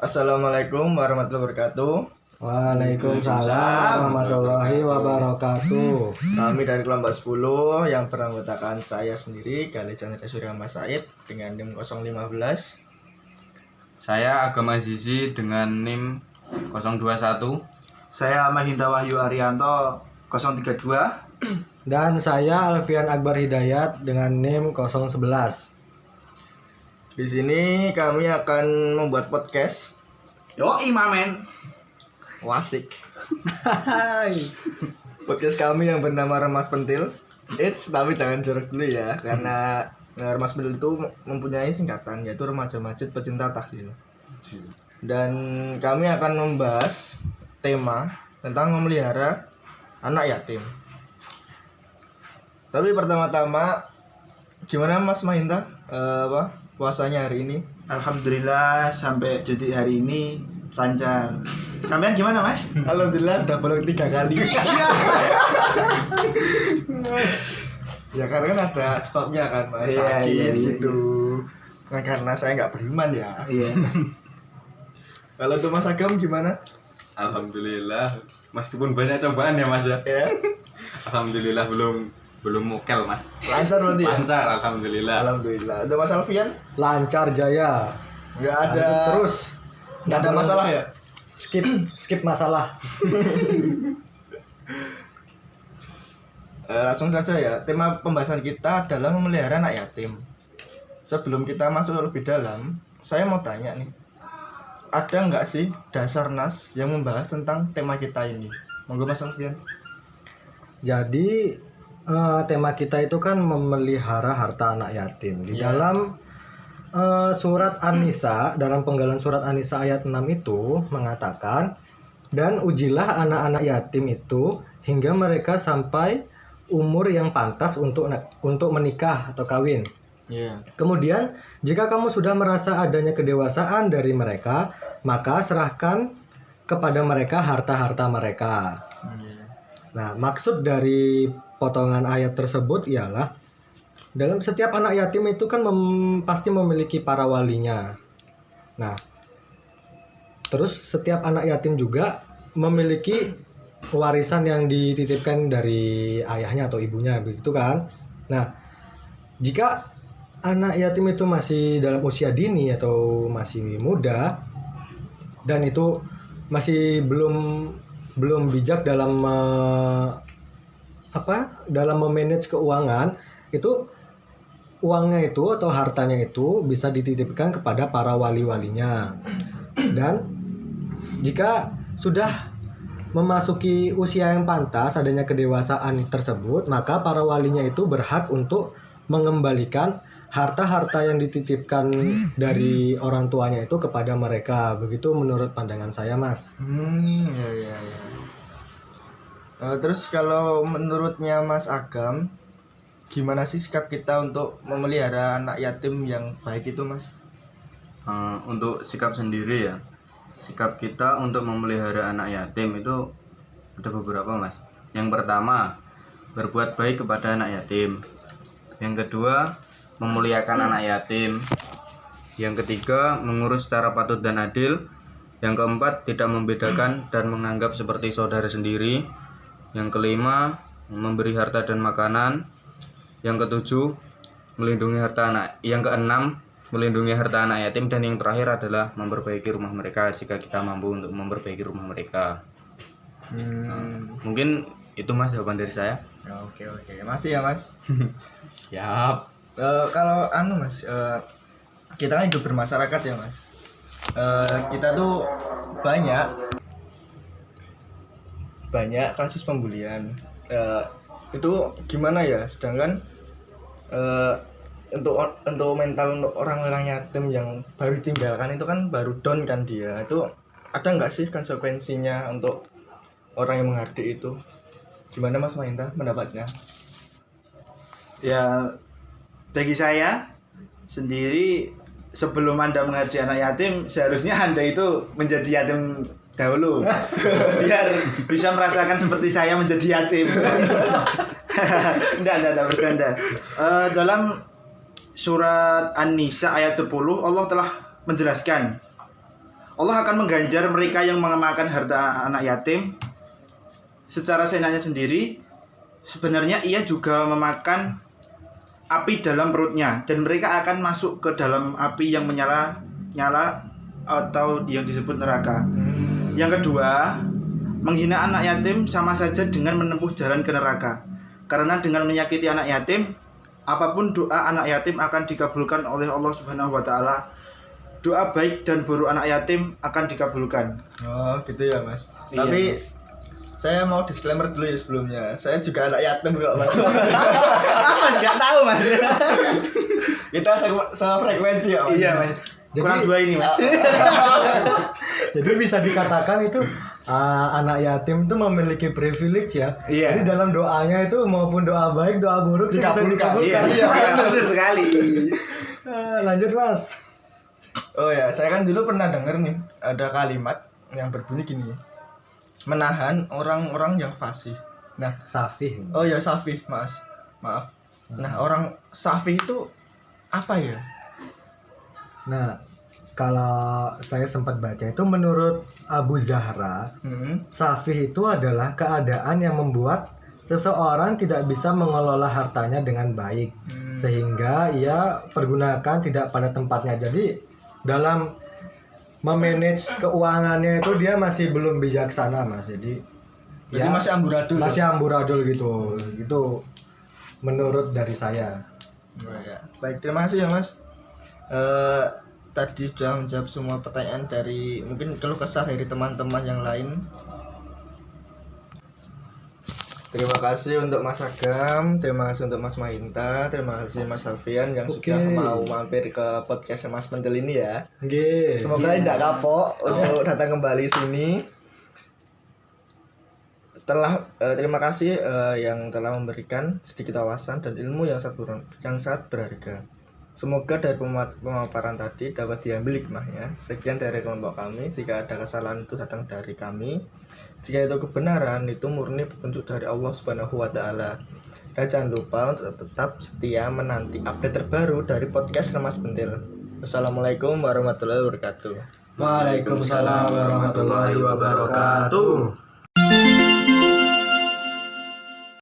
Assalamualaikum warahmatullahi wabarakatuh. Waalaikumsalam warahmatullahi wabarakatuh. Kami dari kelompok 10 yang beranggotakan saya sendiri, Galih Chandra Surya Mas Said dengan NIM 015. Saya Agama Azizi dengan NIM 021. Saya Mahinda Wahyu Arianto 032. Dan saya Alfian Akbar Hidayat dengan NIM 011. Di sini kami akan membuat podcast. Yo imamen. Wasik. Podcast kami yang bernama Remas Pentil. Tapi jangan jorok dulu ya, karena Remas Pentil itu mempunyai singkatan, yaitu Remaja Masjid Pecinta Tahlil. Dan kami akan membahas tema tentang memelihara anak yatim. Tapi pertama-tama, gimana Mas Mahinda puasanya hari ini? Alhamdulillah sampai detik hari ini lancar. Sampean gimana Mas? Alhamdulillah udah bolong 3 kali. Ya karena kan ada sebabnya kan Mas, Iya, sakit iya, gitu. Nah, karena saya nggak beriman ya. Iya. Kalau untuk Mas Agam gimana? Alhamdulillah, meskipun banyak cobaan ya Mas ya. Ya, Alhamdulillah belum mukel Mas. lancar berarti ya? Lancar, alhamdulillah. Alhamdulillah. Untuk Mas Alfian? Lancar jaya. Nggak ada. Lanjut terus. Nggak ada masalah ya? Skip masalah. Langsung saja ya. Tema pembahasan kita adalah memelihara anak yatim. Sebelum kita masuk lebih dalam, saya mau tanya nih. Ada nggak sih dasar nas yang membahas tentang tema kita ini? Monggo Mas Alfian. Jadi tema kita itu kan memelihara harta anak yatim. Di Iya. dalam surat An-Nisa, dalam penggalan surat An-Nisa ayat 6 itu mengatakan, dan ujilah anak-anak yatim itu hingga mereka sampai umur yang pantas untuk menikah atau kawin. Iya. Kemudian, jika kamu sudah merasa adanya kedewasaan dari mereka, maka serahkan kepada mereka harta-harta mereka. Nah, maksud dari potongan ayat tersebut ialah dalam setiap anak yatim itu kan pasti memiliki para walinya. Nah, terus setiap anak yatim juga memiliki warisan yang dititipkan dari ayahnya atau ibunya, begitu kan? Nah, jika anak yatim itu masih dalam usia dini atau masih muda dan itu masih belum bijak dalam dalam memanage keuangan, itu uangnya itu atau hartanya itu bisa dititipkan kepada para wali-walinya. Dan jika sudah memasuki usia yang pantas, adanya kedewasaan tersebut, maka para walinya itu berhak untuk mengembalikan harta-harta yang dititipkan dari orang tuanya itu kepada mereka. Begitu menurut pandangan saya, Mas. Ya. Terus kalau menurutnya Mas Agam, gimana sih sikap kita untuk memelihara anak yatim yang baik itu, Mas? Untuk sikap sendiri ya, sikap kita untuk memelihara anak yatim itu ada beberapa Mas. Yang pertama, berbuat baik kepada anak yatim. Yang kedua, memuliakan anak yatim. Yang ketiga, mengurus secara patut dan adil. Yang keempat, tidak membedakan dan menganggap seperti saudara sendiri. Yang kelima, memberi harta dan makanan. Yang ketujuh, melindungi harta anak. Yang keenam, melindungi harta anak yatim. Dan yang terakhir adalah memperbaiki rumah mereka jika kita mampu untuk memperbaiki rumah mereka. Mungkin itu Mas jawaban dari saya. Oke. Masih ya, Mas? Siap. Kalau Mas, kita kan hidup bermasyarakat ya, Mas. Kita tuh banyak kasus pembulian. Itu gimana ya? Sedangkan untuk mental untuk orang-orang yatim yang baru ditinggalkan itu kan baru down kan dia. Itu ada nggak sih konsekuensinya untuk orang yang menghardik itu? Gimana Mas Mahinda pendapatnya? Ya bagi saya sendiri, sebelum Anda menghargai anak yatim, seharusnya Anda itu menjadi yatim dahulu. Biar bisa merasakan seperti saya menjadi yatim. Enggak bercanda. Dalam surat An-Nisa ayat 10 Allah telah menjelaskan Allah akan mengganjar mereka yang memakan harta anak yatim secara seenaknya sendiri. Sebenarnya ia juga memakan api dalam perutnya dan mereka akan masuk ke dalam api yang nyala atau yang disebut neraka. Yang kedua, menghina anak yatim sama saja dengan menempuh jalan ke neraka. Karena dengan menyakiti anak yatim, apapun doa anak yatim akan dikabulkan oleh Allah Subhanahu wa taala. Doa baik dan buruk anak yatim akan dikabulkan. Oh, gitu ya, Mas. Iya, Tapi Mas. saya mau disclaimer dulu ya sebelumnya. Saya juga anak yatim kok, Mas. Mas nggak tahu, Mas. Kita sama frekuensi ya, Mas. Iya, Mas. Kurang dua ini, Mas. Jadi bisa dikatakan itu anak yatim itu memiliki privilege ya. Iya. Jadi dalam doanya itu maupun doa baik, doa buruk itu bisa Dikabulkan. dikabulkan. Iya, benar sekali. Lanjut Mas. Oh ya, saya kan dulu pernah dengar nih ada kalimat yang berbunyi gini. Menahan orang-orang yang fasih. Nah, Safih. oh ya Safih, Mas. Maaf. Nah, orang Safih itu apa ya? Nah, kalau saya sempat baca itu menurut Abu Zahra, Safih itu adalah keadaan yang membuat seseorang tidak bisa mengelola hartanya dengan baik, sehingga ia pergunakan tidak pada tempatnya. Jadi dalam memanage keuangannya itu dia masih belum bijaksana, Mas. Jadi ya, masih amburadul. masih amburadul gitu. Itu menurut dari saya. Oh, ya. Baik, terima kasih ya, Mas. Tadi sudah menjawab semua pertanyaan dari mungkin keluh kesah dari teman-teman yang lain. Terima kasih untuk Mas Agam, terima kasih untuk Mas Mahinta, terima kasih Mas Alfian yang sudah mau mampir ke podcast Mas Pentil ini ya. Oke. Semoga tidak kapok untuk datang kembali sini. Terima kasih yang telah memberikan sedikit wawasan dan ilmu yang sangat berharga. Semoga dari pemaparan tadi dapat diambil hikmahnya. Sekian dari kelompok kami. Jika ada kesalahan itu datang dari kami. Jika itu kebenaran, itu murni petunjuk dari Allah Subhanahu wa taala. Dan jangan lupa untuk tetap setia menanti update terbaru dari podcast Remas Pentil. Wassalamualaikum warahmatullahi wabarakatuh. Waalaikumsalam warahmatullahi wabarakatuh.